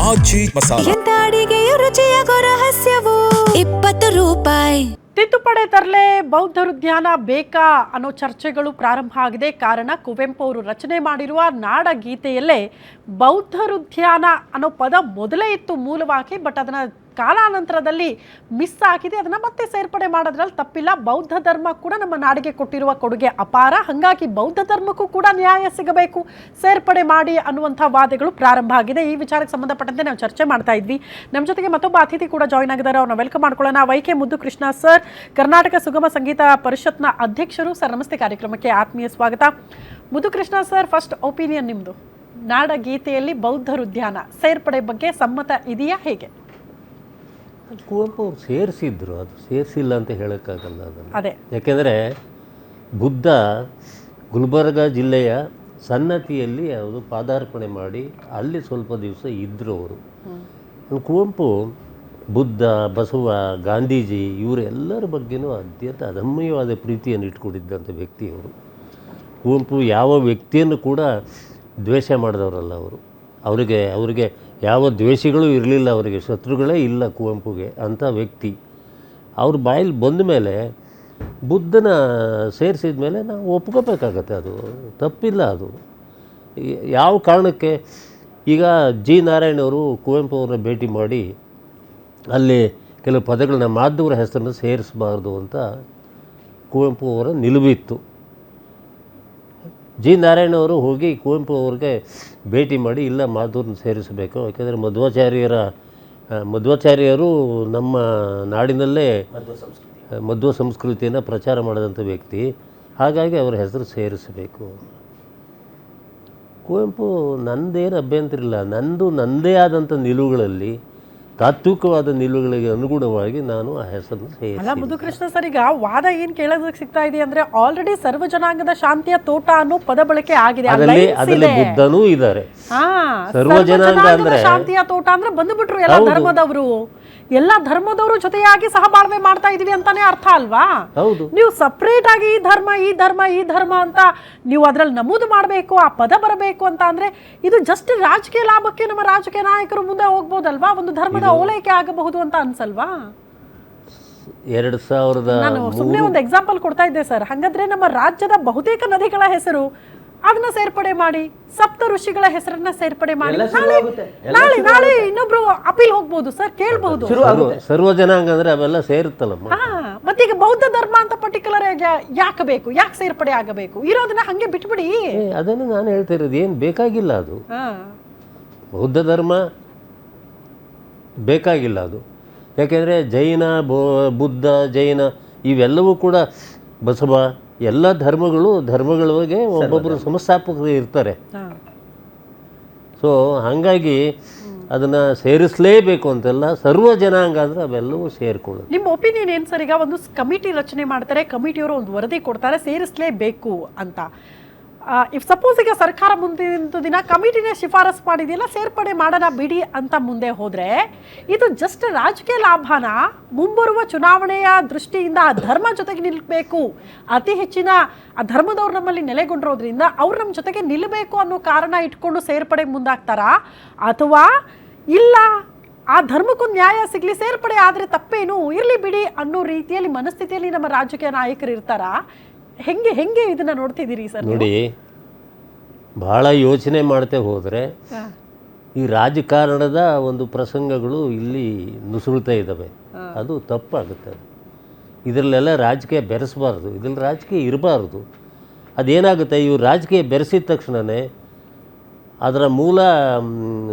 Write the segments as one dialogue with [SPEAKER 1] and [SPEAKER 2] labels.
[SPEAKER 1] ಆಜಿ ಮಸಾಲ.
[SPEAKER 2] ಎಂತ ಅಡಿಗೆಯ ರುಚಿಯಾಗೋ ರಹಸ್ಯವು 20 ರೂಪಾಯಿ.
[SPEAKER 3] ತಿದ್ದುಪಡಿ ತರಲೆ ಬೌದ್ಧರು ಧ್ಯಾನ ಬೇಕಾ ಅನ್ನೋ ಚರ್ಚೆಗಳು ಪ್ರಾರಂಭ ಆಗಿದೆ. ಕಾರಣ ಕುವೆಂಪು ಅವರು ರಚನೆ ಮಾಡಿರುವ ನಾಡಗೀತೆಯಲ್ಲೇ ಬೌದ್ಧರು ಧ್ಯಾನ ಅನ್ನೋ ಪದ ಮೊದಲೇ ಇತ್ತು ಮೂಲವಾಗಿ. ಬಟ್ ಅದನ್ನು ಕಾಲಾನಂತರದಲ್ಲಿ ಮಿಸ್ ಆಗಿದೆ. ಅದನ್ನು ಮತ್ತೆ ಸೇರ್ಪಡೆ ಮಾಡೋದ್ರಲ್ಲಿ ತಪ್ಪಿಲ್ಲ. ಬೌದ್ಧ ಧರ್ಮ ಕೂಡ ನಮ್ಮ ನಾಡಿಗೆ ಕೊಟ್ಟಿರುವ ಕೊಡುಗೆ ಅಪಾರ. ಹಾಗಾಗಿ ಬೌದ್ಧ ಧರ್ಮಕ್ಕೂ ಕೂಡ ನ್ಯಾಯ ಸಿಗಬೇಕು, ಸೇರ್ಪಡೆ ಮಾಡಿ ಅನ್ನುವಂಥ ವಾದಗಳು ಪ್ರಾರಂಭ ಆಗಿದೆ. ಈ ವಿಚಾರಕ್ಕೆ ಸಂಬಂಧಪಟ್ಟಂತೆ ನಾವು ಚರ್ಚೆ ಮಾಡ್ತಾ ಇದ್ವಿ. ನಮ್ಮ ಜೊತೆಗೆ ಮತ್ತೊಬ್ಬ ಅತಿಥಿ ಕೂಡ ಜಾಯ್ನ್ ಆಗಿದ್ದಾರೆ. ಅವ್ರನ್ನ ವೆಲ್ಕಮ್ ಮಾಡ್ಕೊಳ್ಳೋಣ. ವೈಕೆ ಮುದ್ದು ಕೃಷ್ಣ ಸರ್, ಕರ್ನಾಟಕ ಸುಗಮ ಸಂಗೀತ ಪರಿಷತ್ನ ಅಧ್ಯಕ್ಷರು. ಸರ್ ನಮಸ್ತೆ, ಕಾರ್ಯಕ್ರಮಕ್ಕೆ ಆತ್ಮೀಯ ಸ್ವಾಗತ. ಮುದ್ದು ಕೃಷ್ಣ ಸರ್, ಫಸ್ಟ್ ಒಪಿನಿಯನ್ ನಿಮ್ಮದು. ನಾಡಗೀತೆಯಲ್ಲಿ ಬೌದ್ಧರು ಧ್ಯಾನ ಸೇರ್ಪಡೆ ಬಗ್ಗೆ ಸಮ್ಮತ ಇದೆಯಾ, ಹೇಗೆ?
[SPEAKER 4] ಕುವೆಂಪು ಅವ್ರು ಸೇರಿಸಿದ್ರು, ಅದು ಸೇರಿಸಿಲ್ಲ ಅಂತ ಹೇಳೋಕ್ಕಾಗಲ್ಲ ಅದನ್ನು.
[SPEAKER 3] ಅದೇ,
[SPEAKER 4] ಯಾಕೆಂದರೆ ಬುದ್ಧ ಗುಲ್ಬರ್ಗ ಜಿಲ್ಲೆಯ ಸನ್ನತಿಯಲ್ಲಿ ಅವರು ಪಾದಾರ್ಪಣೆ ಮಾಡಿ ಅಲ್ಲಿ ಸ್ವಲ್ಪ ದಿವಸ ಇದ್ದರು ಅವರು. ಕುವೆಂಪು ಬುದ್ಧ, ಬಸವ, ಗಾಂಧೀಜಿ ಇವರೆಲ್ಲರ ಬಗ್ಗೆನೂ ಅತ್ಯಂತ ಅದಮ್ಯವಾದ ಪ್ರೀತಿಯನ್ನು ಇಟ್ಕೊಂಡಿದ್ದಂಥ ವ್ಯಕ್ತಿಯವರು. ಕುವೆಂಪು ಯಾವ ವ್ಯಕ್ತಿಯನ್ನು ಕೂಡ ದ್ವೇಷ ಮಾಡಿದವರಲ್ಲ ಅವರು. ಅವರಿಗೆ ಯಾವ ದ್ವೇಷಿಗಳೂ ಇರಲಿಲ್ಲ, ಅವರಿಗೆ ಶತ್ರುಗಳೇ ಇಲ್ಲ ಕುವೆಂಪುಗೆ ಅಂಥ ವ್ಯಕ್ತಿ. ಅವ್ರ ಬಾಯಲ್ಲಿ ಬಂದ ಮೇಲೆ ಬುದ್ಧನ ಸೇರಿಸಿದ ಮೇಲೆ ನಾವು ಒಪ್ಕೋಬೇಕಾಗತ್ತೆ, ಅದು ತಪ್ಪಿಲ್ಲ. ಅದು ಯಾವ ಕಾರಣಕ್ಕೆ ಈಗ ಜಿ ನಾರಾಯಣವರು ಕುವೆಂಪು ಅವ್ರನ್ನ ಭೇಟಿ ಮಾಡಿ ಅಲ್ಲಿ ಕೆಲವು ಪದಗಳನ್ನ ಮಾಧವರ ಹೆಸರನ್ನು ಸೇರಿಸಬಾರ್ದು ಅಂತ ಕುವೆಂಪು ಅವರ ನಿಲುವಿತ್ತು. ಜಿ ನಾರಾಯಣವರು ಹೋಗಿ ಕುವೆಂಪು ಅವ್ರಿಗೆ ಭೇಟಿ ಮಾಡಿ ಇಲ್ಲ, ಮಾಧವ್ರನ್ನ ಸೇರಿಸಬೇಕು, ಯಾಕೆಂದರೆ ಮಧ್ವಾಚಾರ್ಯರು ನಮ್ಮ ನಾಡಿನಲ್ಲೇ ಮಧ್ವ ಸಂಸ್ಕೃತಿಯನ್ನು ಪ್ರಚಾರ ಮಾಡಿದಂಥ ವ್ಯಕ್ತಿ, ಹಾಗಾಗಿ ಅವರ ಹೆಸರು ಸೇರಿಸಬೇಕು. ಕುವೆಂಪು ನಂದೇನು ಅಭ್ಯಂತರ ಇಲ್ಲ, ನನ್ನದೇ ಆದಂಥ ನಿಲುವುಗಳಲ್ಲಿ, ತಾತ್ವಿಕವಾದ ನಿಲುವುಗಳಿಗೆ ಅನುಗುಣವಾಗಿ ನಾನು ಆ ಹೆಸರನ್ನು
[SPEAKER 3] ಅಲ್ಲ ಮುದುಕೃಷ್ಣ ಸರ್, ಈಗ ವಾದ ಏನ್ ಕೇಳೋದಕ್ಕೆ ಸಿಗ್ತಾ ಇದೆ ಅಂದ್ರೆ ಆಲ್ರೆಡಿ ಸರ್ವ ಜನಾಂಗದ ಶಾಂತಿಯ ತೋಟ ಅನ್ನೋ ಪದ ಬಳಕೆ ಆಗಿದೆ.
[SPEAKER 4] ಅದರಲ್ಲಿ ಬುದ್ಧನೂ ಇದ್ದಾರೆ.
[SPEAKER 3] ಸರ್ವ ಜನಾಂಗ ಅಂದ್ರೆ ಶಾಂತಿಯ ತೋಟ ಅಂದ್ರೆ ಬಂದ್ಬಿಟ್ರು ಎಲ್ಲ ಧರ್ಮದವರು. ಎಲ್ಲ ಧರ್ಮದವರು ಜೊತೆಯಾಗಿ ಸಹಬಾಳ್ವೆ ಮಾಡ್ತಾ ಇದೀವಿ ಅಂತಾನೆ ಅರ್ಥ ಅಲ್ವಾ? ನೀವು ಸಪ್ರೇಟ್ ಆಗಿ ಈ ಧರ್ಮ ಅಂತ ನೀವು ಅದ್ರಲ್ಲಿ ನಮೂದು ಮಾಡಬೇಕು, ಆ ಪದ ಬರಬೇಕು ಅಂತ ಅಂದ್ರೆ ಇದು ಜಸ್ಟ್ ರಾಜಕೀಯ ಲಾಭಕ್ಕೆ ನಮ್ಮ ರಾಜಕೀಯ ನಾಯಕರು ಮುಂದೆ ಹೋಗ್ಬೋದಲ್ವಾ? ಒಂದು ಧರ್ಮದ ಓಲೈಕೆ ಆಗಬಹುದು ಅಂತ ಅನ್ಸಲ್ವಾ?
[SPEAKER 4] 2000
[SPEAKER 3] ನಾನು ಸುಮ್ಮನೆ ಒಂದು ಎಕ್ಸಾಂಪಲ್ ಕೊಡ್ತಾ ಇದ್ದೆ ಸರ್. ಹಾಗಾದ್ರೆ ನಮ್ಮ ರಾಜ್ಯದ ಬಹುತೇಕ ನದಿಗಳ ಹೆಸರು ಅದನ್ನ ಸೇರ್ಪಡೆ ಮಾಡಿ, ಸಪ್ತ ಋಷಿಗಳ ಹೆಸರನ್ನ ಸೇರ್ಪಡೆ ಮಾಡಿ, ನಾಳೆ ಇನ್ನೊಬ್ರು ಅಪೀಲ್ ಹೋಗ್ಬೋದು ಸರ್, ಕೇಳಬಹುದು.
[SPEAKER 4] ಸರ್ವ ಜನಾಂಗ ಅಂದ್ರೆ ಅವೆಲ್ಲ ಸೇರುತ್ತಲ್ಲಮ್ಮ.
[SPEAKER 3] ಮತ್ತೀಗ ಬೌದ್ಧ ಧರ್ಮ ಅಂತ ಪರ್ಟಿಕ್ಯುಲರ್ ಯಾಕೆ ಬೇಕು, ಯಾಕೆ ಸೇರ್ಪಡೆ ಆಗಬೇಕು? ಇರೋದನ್ನ ಹಂಗೆ ಬಿಟ್ಬಿಡಿ.
[SPEAKER 4] ಅದನ್ನು ನಾನು ಹೇಳ್ತಾ ಇರೋದು, ಏನು ಬೇಕಾಗಿಲ್ಲ ಅದು. ಬೌದ್ಧ ಧರ್ಮ ಬೇಕಾಗಿಲ್ಲ ಅದು. ಯಾಕೆಂದರೆ ಜೈನ, ಬುದ್ಧ, ಜೈನ ಇವೆಲ್ಲವೂ ಕೂಡ, ಬಸವ, ಎಲ್ಲ ಧರ್ಮಗಳಿಗೆ ಒಬ್ಬೊಬ್ಬರು ಸಂಸ್ಥಾಪಕರು ಇರ್ತಾರೆ. ಸೊ ಹಾಗಾಗಿ ಅದನ್ನು ಸೇರಿಸಲೇಬೇಕು ಅಂತೆಲ್ಲ. ಸರ್ವ ಜನಾಂಗ ಅಂದರೆ ಅವೆಲ್ಲವೂ ಸೇರಿಕೊಳ್ಳೋದು.
[SPEAKER 3] ನಿಮ್ಮ ಒಪಿನಿಯನ್ ಏನು ಸರ್? ಈಗ ಒಂದು ಕಮಿಟಿ ರಚನೆ ಮಾಡ್ತಾರೆ, ಕಮಿಟಿಯವರು ಒಂದು ವರದಿ ಕೊಡ್ತಾರೆ ಸೇರಿಸಲೇಬೇಕು ಅಂತ. ಇಫ್ ಸಪೋಸ್ ಈಗ ಸರ್ಕಾರ ಮುಂದಿನ ದಿನ ಕಮಿಟಿನೇ ಶಿಫಾರಸ್ ಮಾಡಿದೆಯಲ್ಲ ಸೇರ್ಪಡೆ ಮಾಡೋಣ ಬಿಡಿ ಅಂತ ಮುಂದೆ ಹೋದರೆ, ಇದು ಜಸ್ಟ್ ರಾಜಕೀಯ ಲಾಭನ? ಮುಂಬರುವ ಚುನಾವಣೆಯ ದೃಷ್ಟಿಯಿಂದ ಆ ಧರ್ಮ ಜೊತೆಗೆ ನಿಲ್ಲಬೇಕು, ಅತಿ ಹೆಚ್ಚಿನ ಆ ಧರ್ಮದವ್ರು ನಮ್ಮಲ್ಲಿ ನೆಲೆಗೊಂಡಿರೋದ್ರಿಂದ ಅವ್ರು ನಮ್ಮ ಜೊತೆಗೆ ನಿಲ್ಲಬೇಕು ಅನ್ನೋ ಕಾರಣ ಇಟ್ಕೊಂಡು ಸೇರ್ಪಡೆಗೆ ಮುಂದಾಗ್ತಾರಾ? ಅಥವಾ ಇಲ್ಲ, ಆ ಧರ್ಮಕ್ಕೊಂದು ನ್ಯಾಯ ಸಿಗಲಿ, ಸೇರ್ಪಡೆ ಆದರೆ ತಪ್ಪೇನು, ಇರಲಿ ಬಿಡಿ ಅನ್ನೋ ರೀತಿಯಲ್ಲಿ ಮನಸ್ಥಿತಿಯಲ್ಲಿ ನಮ್ಮ ರಾಜಕೀಯ ನಾಯಕರು ಇರ್ತಾರಾ? ಹೆಂಗೆ ಇದನ್ನ ನೋಡ್ತಿದ್ದೀರಿ ಸರ್?
[SPEAKER 4] ನೋಡಿ, ಬಹಳ ಯೋಚನೆ ಮಾಡ್ತಾ ಹೋದರೆ ಈ ರಾಜಕಾರಣದ ಒಂದು ಪ್ರಸಂಗಗಳು ಇಲ್ಲಿ ನುಸುಳ್ತಾ ಇದ್ದಾವೆ. ಅದು ತಪ್ಪಾಗುತ್ತೆ. ಇದರಲ್ಲೆಲ್ಲ ರಾಜಕೀಯ ಬೆರೆಸಬಾರ್ದು, ಇದರಲ್ಲಿ ರಾಜಕೀಯ ಇರಬಾರ್ದು. ಅದೇನಾಗುತ್ತೆ, ಇವರು ರಾಜಕೀಯ ಬೆರೆಸಿದ ತಕ್ಷಣವೇ ಅದರ ಮೂಲ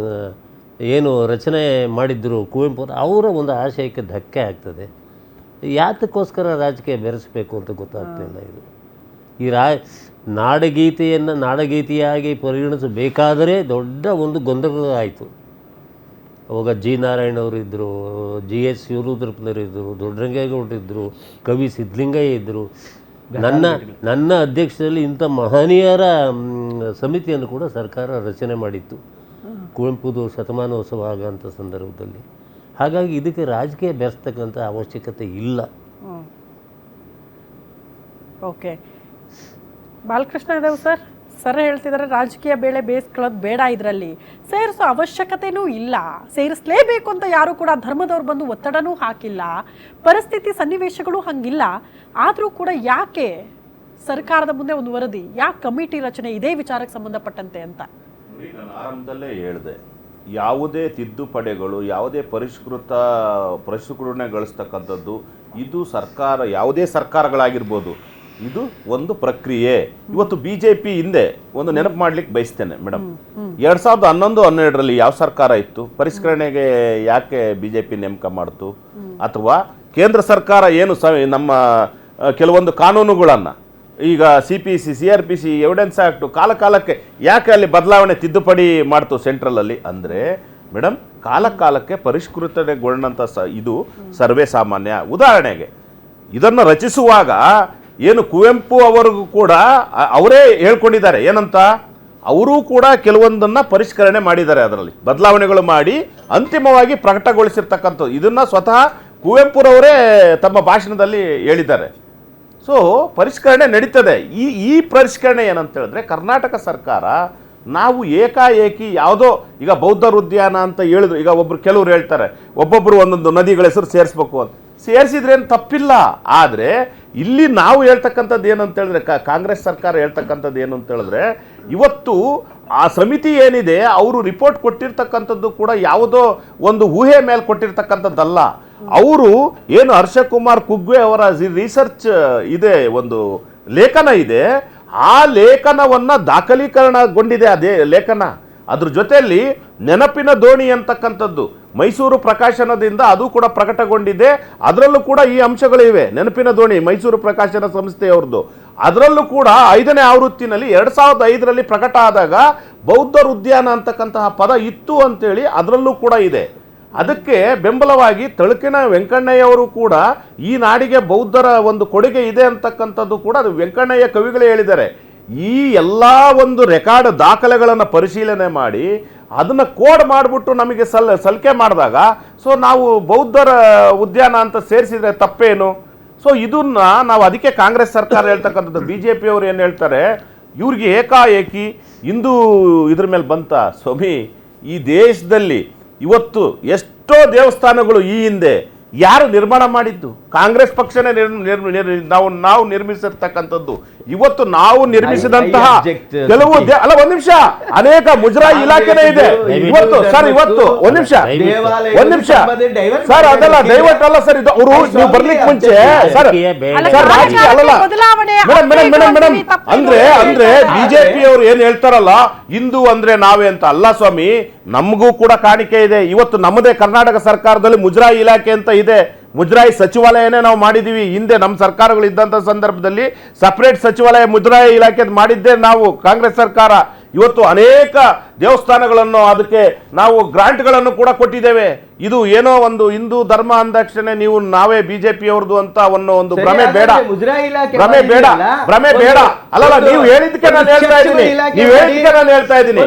[SPEAKER 4] ಏನು ರಚನೆ ಮಾಡಿದ್ರು ಕುವೆಂಪು ಅವರ ಒಂದು ಆಶಯಕ್ಕೆ ಧಕ್ಕೆ ಆಗ್ತದೆ. ಯಾತಕ್ಕೋಸ್ಕರ ರಾಜಕೀಯ ಬೆರೆಸಬೇಕು ಅಂತ ಗೊತ್ತಾಗ್ತಿಲ್ಲ. ಇದು ಈ ನಾಡಗೀತೆಯನ್ನು ನಾಡಗೀತೆಯಾಗಿ ಪರಿಗಣಿಸಬೇಕಾದರೆ ದೊಡ್ಡ ಒಂದು ಗೊಂದಲ ಆಯಿತು. ಅವಾಗ ಜಿ ನಾರಾಯಣವರು ಇದ್ದರು, GS ಶಿವರುದ್ರಪ್ಪನವರು ಇದ್ದರು, ದೊಡ್ಡರಂಗೇಗೌಡರಿದ್ದರು, ಕವಿ ಸಿದ್ಧಲಿಂಗಯ್ಯ ಇದ್ದರು. ನನ್ನ ಅಧ್ಯಕ್ಷತೆಯಲ್ಲಿ ಇಂಥ ಮಹನೀಯರ ಸಮಿತಿಯನ್ನು ಕೂಡ ಸರ್ಕಾರ ರಚನೆ ಮಾಡಿತ್ತು ಕುವೆಂಪುದು ಶತಮಾನೋತ್ಸವ ಆಗೋಂಥ ಸಂದರ್ಭದಲ್ಲಿ. ಹಾಗಾಗಿ ಇದಕ್ಕೆ ರಾಜಕೀಯ ಬೆರೆಸ್ತಕ್ಕಂಥ ಅವಶ್ಯಕತೆ ಇಲ್ಲ.
[SPEAKER 3] ಓಕೆ, ಬಾಲಕೃಷ್ಣ ಇದಾವೆ ಸರ್, ಸರ್ ಹೇಳ್ತಿದ್ದಾರೆ ರಾಜಕೀಯ ಬೇಳೆ ಬೇಯಿಸ್ಕೊಳ್ಳೋದು ಬೇಡ, ಇದರಲ್ಲಿ ಸೇರಿಸೋ ಅವಶ್ಯಕತೆನೂ ಇಲ್ಲ, ಸೇರಿಸಲೇಬೇಕು ಅಂತ ಯಾರು ಕೂಡ ಧರ್ಮದವ್ರು ಬಂದು ಒತ್ತಡನೂ ಹಾಕಿಲ್ಲ, ಪರಿಸ್ಥಿತಿ ಸನ್ನಿವೇಶಗಳು ಹಂಗಿಲ್ಲ. ಆದರೂ ಕೂಡ ಯಾಕೆ ಸರ್ಕಾರದ ಮುಂದೆ ಒಂದು ವರದಿ, ಯಾಕೆ ಕಮಿಟಿ ರಚನೆ ಇದೇ ವಿಚಾರಕ್ಕೆ ಸಂಬಂಧಪಟ್ಟಂತೆ ಅಂತ?
[SPEAKER 1] ನಾನು ಆರಂಭದಲ್ಲೇ ಹೇಳಿದೆ, ಯಾವುದೇ ತಿದ್ದುಪಡಿಗಳು, ಯಾವುದೇ ಪರಿಷ್ಕರಣೆಗೊಳಿಸ್ತಕ್ಕಂಥದ್ದು ಇದು ಸರ್ಕಾರ, ಯಾವುದೇ ಸರ್ಕಾರಗಳಾಗಿರ್ಬೋದು, ಇದು ಒಂದು ಪ್ರಕ್ರಿಯೆ. ಇವತ್ತು BJP ಹಿಂದೆ ಒಂದು ನೆನಪು ಮಾಡ್ಲಿಕ್ಕೆ ಬಯಸ್ತೇನೆ ಮೇಡಮ್, 2011-12ರಲ್ಲಿ ಯಾವ ಸರ್ಕಾರ ಇತ್ತು? ಪರಿಷ್ಕರಣೆಗೆ ಯಾಕೆ BJP ನೇಮಕ ಮಾಡ್ತು? ಅಥವಾ ಕೇಂದ್ರ ಸರ್ಕಾರ ಏನು ನಮ್ಮ ಕೆಲವೊಂದು ಕಾನೂನುಗಳನ್ನು, ಈಗ CPC, CRPC, ಎವಿಡೆನ್ಸ್ ಆ್ಯಕ್ಟು ಕಾಲಕ್ಕೆ ಯಾಕೆ ಅಲ್ಲಿ ಬದಲಾವಣೆ ತಿದ್ದುಪಡಿ ಮಾಡ್ತು ಸೆಂಟ್ರಲಲ್ಲಿ? ಅಂದರೆ ಮೇಡಮ್, ಕಾಲಕ್ಕೆ ಪರಿಷ್ಕೃತಗೊಳ್ಳಂಥ ಇದು ಸರ್ವೇ ಸಾಮಾನ್ಯ. ಉದಾಹರಣೆಗೆ ಇದನ್ನು ರಚಿಸುವಾಗ ಏನು ಕುವೆಂಪು ಅವರಿಗೂ ಕೂಡ ಅವರೇ ಹೇಳ್ಕೊಂಡಿದ್ದಾರೆ, ಏನಂತ, ಅವರೂ ಕೂಡ ಕೆಲವೊಂದನ್ನು ಪರಿಷ್ಕರಣೆ ಮಾಡಿದ್ದಾರೆ, ಅದರಲ್ಲಿ ಬದಲಾವಣೆಗಳು ಮಾಡಿ ಅಂತಿಮವಾಗಿ ಪ್ರಕಟಗೊಳಿಸಿರ್ತಕ್ಕಂಥದ್ದು. ಇದನ್ನು ಸ್ವತಃ ಕುವೆಂಪುರವರೇ ತಮ್ಮ ಭಾಷಣದಲ್ಲಿ ಹೇಳಿದ್ದಾರೆ. ಸೊ ಪರಿಷ್ಕರಣೆ ನಡೀತದೆ. ಈ ಪರಿಷ್ಕರಣೆ ಏನಂತ ಹೇಳಿದ್ರೆ, ಕರ್ನಾಟಕ ಸರ್ಕಾರ ನಾವು ಏಕಾಏಕಿ ಯಾವುದೋ, ಈಗ ಬೌದ್ಧರ ಉದ್ಯಾನ ಅಂತ ಹೇಳಿದ್ರು, ಈಗ ಕೆಲವರು ಹೇಳ್ತಾರೆ ಒಬ್ಬೊಬ್ಬರು ಒಂದೊಂದು ನದಿಗಳ ಹೆಸರು ಸೇರಿಸ್ಬೇಕು ಅಂತ. ಸೇರಿಸಿದ್ರೇನು ತಪ್ಪಿಲ್ಲ. ಆದರೆ ಇಲ್ಲಿ ನಾವು ಹೇಳ್ತಕ್ಕಂಥದ್ದು ಏನು ಅಂತ ಹೇಳಿದ್ರೆ, ಕಾಂಗ್ರೆಸ್ ಸರ್ಕಾರ ಹೇಳ್ತಕ್ಕಂಥದ್ದು ಏನು ಅಂತ ಹೇಳಿದ್ರೆ, ಇವತ್ತು ಆ ಸಮಿತಿ ಏನಿದೆ ಅವರು ರಿಪೋರ್ಟ್ ಕೊಟ್ಟಿರ್ತಕ್ಕಂಥದ್ದು ಕೂಡ ಯಾವುದೋ ಒಂದು ಊಹೆ ಮೇಲೆ ಕೊಟ್ಟಿರ್ತಕ್ಕಂಥದ್ದಲ್ಲ. ಅವರು ಏನು ಹರ್ಷಕುಮಾರ್ ಕುಗ್ವೆ ಅವರ ರಿಸರ್ಚ್ ಇದೆ, ಒಂದು ಲೇಖನ ಇದೆ, ಆ ಲೇಖನವನ್ನು ದಾಖಲೀಕರಣಗೊಂಡಿದೆ ಅದೇ ಲೇಖನ. ಅದ್ರ ಜೊತೆಯಲ್ಲಿ ನೆನಪಿನ ದೋಣಿ ಅಂತಕ್ಕಂಥದ್ದು ಮೈಸೂರು ಪ್ರಕಾಶನದಿಂದ ಅದು ಕೂಡ ಪ್ರಕಟಗೊಂಡಿದೆ. ಅದರಲ್ಲೂ ಕೂಡ ಈ ಅಂಶಗಳಿವೆ. ನೆನಪಿನ ದೋಣಿ ಮೈಸೂರು ಪ್ರಕಾಶನ ಸಂಸ್ಥೆಯವ್ರದ್ದು, ಅದರಲ್ಲೂ ಕೂಡ 5ನೇ ಆವೃತ್ತಿನಲ್ಲಿ 2005ರಲ್ಲಿ ಪ್ರಕಟ ಆದಾಗ ಬೌದ್ಧರ ಉದ್ಯಾನ ಅಂತಕ್ಕಂತಹ ಪದ ಇತ್ತು ಅಂತೇಳಿ ಅದರಲ್ಲೂ ಕೂಡ ಇದೆ. ಅದಕ್ಕೆ ಬೆಂಬಲವಾಗಿ ತಳಕಿನ ವೆಂಕಣ್ಣಯ್ಯವರು ಕೂಡ ಈ ನಾಡಿಗೆ ಬೌದ್ಧರ ಒಂದು ಕೊಡುಗೆ ಇದೆ ಅಂತಕ್ಕಂಥದ್ದು ಕೂಡ ಅದು ವೆಂಕಣ್ಣಯ್ಯ ಕವಿಗಳೇ ಹೇಳಿದ್ದಾರೆ. ಈ ಎಲ್ಲ ಒಂದು ರೆಕಾರ್ಡ್ ದಾಖಲೆಗಳನ್ನು ಪರಿಶೀಲನೆ ಮಾಡಿ ಅದನ್ನು ಕೋಡ್ ಮಾಡಿಬಿಟ್ಟು ನಮಗೆ ಸಲಿಕೆ ಮಾಡಿದಾಗ, ಸೊ ನಾವು ಬೌದ್ಧರ ಉದ್ಯಾನ ಅಂತ ಸೇರಿಸಿದ್ರೆ ತಪ್ಪೇನು? ಸೊ ಇದನ್ನ ನಾವು ಅದಕ್ಕೆ ಕಾಂಗ್ರೆಸ್ ಸರ್ಕಾರ ಹೇಳ್ತಕ್ಕಂಥದ್ದು. BJP ಅವರು ಏನು ಹೇಳ್ತಾರೆ, ಇವ್ರಿಗೆ ಏಕಾಏಕಿ ಹಿಂದೂ ಇದ್ರ ಮೇಲೆ ಬಂತ. ಸ್ವಾಮಿ, ಈ ದೇಶದಲ್ಲಿ ಇವತ್ತು ಎಷ್ಟೋ ದೇವಸ್ಥಾನಗಳು ಈ ಹಿಂದೆ ಯಾರು ನಿರ್ಮಾಣ ಮಾಡಿದ್ದು? ಕಾಂಗ್ರೆಸ್ ಪಕ್ಷನೇ ನಾವು ನಿರ್ಮಿಸಿರ್ತಕ್ಕಂಥದ್ದು. ಇವತ್ತು ನಾವು ನಿರ್ಮಿಸಿದಂತಹ ಕೆಲವು ಅಲ್ಲ, ಒಂದ್ ನಿಮಿಷ, ಅನೇಕ ಮುಜರಾಯಿ ಇಲಾಖೆನೇ ಇದೆ ಇವತ್ತು. ಸರ್ ಇವತ್ತು ಒಂದ್ ನಿಮಿಷ ಸರ್, ಅದೆಲ್ಲ ಡೈವರ್ಟ್ ಅಲ್ಲ ಸರ್. ಇದು ಅವರು ನೀವು ಬರ್ಲಿಕ್ಕೆ ಮುಂಚೆ ಸರ್ ರಾಜಕೀಯ ಅಲ್ಲಲ್ಲ ಮೇಡಮ್. ಅಂದ್ರೆ BJP ಅವರು ಏನ್ ಹೇಳ್ತಾರಲ್ಲ, ಹಿಂದೂ ಅಂದ್ರೆ ನಾವೇ ಅಂತ ಅಲ್ಲ ಸ್ವಾಮಿ. ನಮಗೂ ಕೂಡ ಕಾಣಿಕೆ ಇದೆ. ಇವತ್ತು ನಮ್ಮದೇ ಕರ್ನಾಟಕ ಸರ್ಕಾರದಲ್ಲಿ ಮುಜರಾಯಿ ಇಲಾಖೆ ಅಂತ ಇದೆ. ಮುಜರಾಯಿ ಸಚಿವಾಲಯನೇ ನಾವು ಮಾಡಿದೀವಿ. ಹಿಂದೆ ನಮ್ಮ ಸರ್ಕಾರಗಳು ಇದ್ದಂಥ ಸಂದರ್ಭದಲ್ಲಿ ಸಪರೇಟ್ ಸಚಿವಾಲಯ ಮುಜರಾಯಿ ಇಲಾಖೆ ಮಾಡಿದ್ದೇ ನಾವು, ಕಾಂಗ್ರೆಸ್ ಸರ್ಕಾರ. ಇವತ್ತು ಅನೇಕ ದೇವಸ್ಥಾನಗಳನ್ನು ಅದಕ್ಕೆ ನಾವು ಗ್ರಾಂಟ್ಗಳನ್ನು ಕೂಡ ಕೊಟ್ಟಿದ್ದೇವೆ. ಇದು ಏನೋ ಒಂದು ಹಿಂದೂ ಧರ್ಮ ಅಂದಾಕ್ಷಣೆ ನೀವು ನಾವೇ BJP ಅವ್ರದ್ದು ಅಂತ ಒಂದು ಭ್ರಮೆ ಬೇಡ. ಅಲ್ಲಲ್ಲ, ನೀವು ಹೇಳಿದ್ದಕ್ಕೆ ನಾನು ಹೇಳ್ತಾ ಇದ್ದೀನಿ.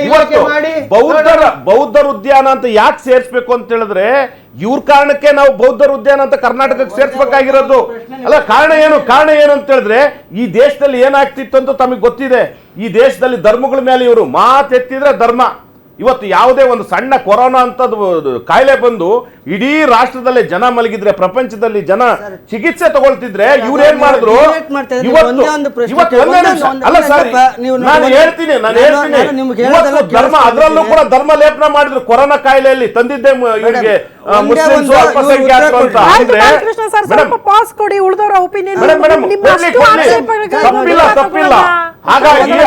[SPEAKER 1] ಇವತ್ತು ಬೌದ್ಧರ ಉದ್ಯಾನ ಅಂತ ಯಾಕೆ ಸೇರಿಸ್ಬೇಕು ಅಂತ ಹೇಳಿದ್ರೆ, ಇವ್ರ ಕಾರಣಕ್ಕೆ ನಾವು ಬೌದ್ಧರ ಉದ್ಯಾನ ಅಂತ ಕರ್ನಾಟಕಕ್ಕೆ ಸೇರಿಸಬೇಕಾಗಿರೋದು ಅಲ್ಲ. ಕಾರಣ ಏನು ಅಂತ ಹೇಳಿದ್ರೆ, ಈ ದೇಶದಲ್ಲಿ ಏನಾಗ್ತಿತ್ತು ಅಂತ ತಮಗೆ ಗೊತ್ತಿದೆ. ಈ ದೇಶದಲ್ಲಿ ಧರ್ಮಗಳ ಮೇಲೆ ಇವರು ಮಾತೆತ್ತಿದ್ರೆ ಧರ್ಮ. ಇವತ್ತು ಯಾವುದೇ ಒಂದು ಸಣ್ಣ ಕೊರೋನಾ ಅಂತದ್ದು ಕಾಯಿಲೆ ಬಂದು ಇಡೀ ರಾಷ್ಟ್ರದಲ್ಲೇ ಜನ ಮಲಗಿದ್ರೆ, ಪ್ರಪಂಚದಲ್ಲಿ ಜನ ಚಿಕಿತ್ಸೆ ತಗೊಳ್ತಿದ್ರೆ, ಇವ್ರು ಏನ್ ಮಾಡಿದ್ರು? ಅಲ್ಲ ಸರ್, ನಾನು ಹೇಳ್ತೀನಿ ಧರ್ಮ, ಅದರಲ್ಲೂ ಕೂಡ ಧರ್ಮ ಲೇಪನ ಮಾಡಿದ್ರು. ಕೊರೋನಾ ಕಾಯಿಲೆಯಲ್ಲಿ ತಂದಿದ್ದೆ ಇವರಿಗೆ ಮುಸ್ಲಿಮ್ಸ್, ಅಲ್ಪಸಂಖ್ಯಾತರು ಅಂತ. ತಪ್ಪಿಲ್ಲ.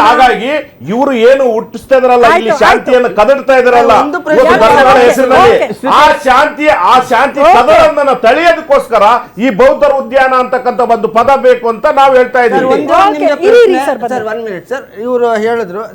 [SPEAKER 1] ಹಾಗಾಗಿ ಇವರು ಏನು ಹುಟ್ಟಿಸ್ತಾ ಇದಾರಲ್ಲ, ಇಲ್ಲಿ ಶಾಂತಿಯನ್ನು ಕದಡ್ತಾ ಇದಾರಲ್ಲ ಧರ್ಮಗಳ ಹೆಸರಿನಲ್ಲಿ, ಆ ಶಾಂತಿ ಕದಡನ್ನ ತಳೆಯೋದಕ್ಕೋಸ್ಕರ ಈ ಬೌದ್ಧರ ಉದ್ಯಾನ ಅಂತಕ್ಕಂಥ ಒಂದು ಪದ ಬೇಕು ಅಂತ ನಾವು ಹೇಳ್ತಾ ಇದ್ದೀವಿ.
[SPEAKER 5] Sir, 1 minute sir. ಇವರು ಹೇಳಿದ್ರು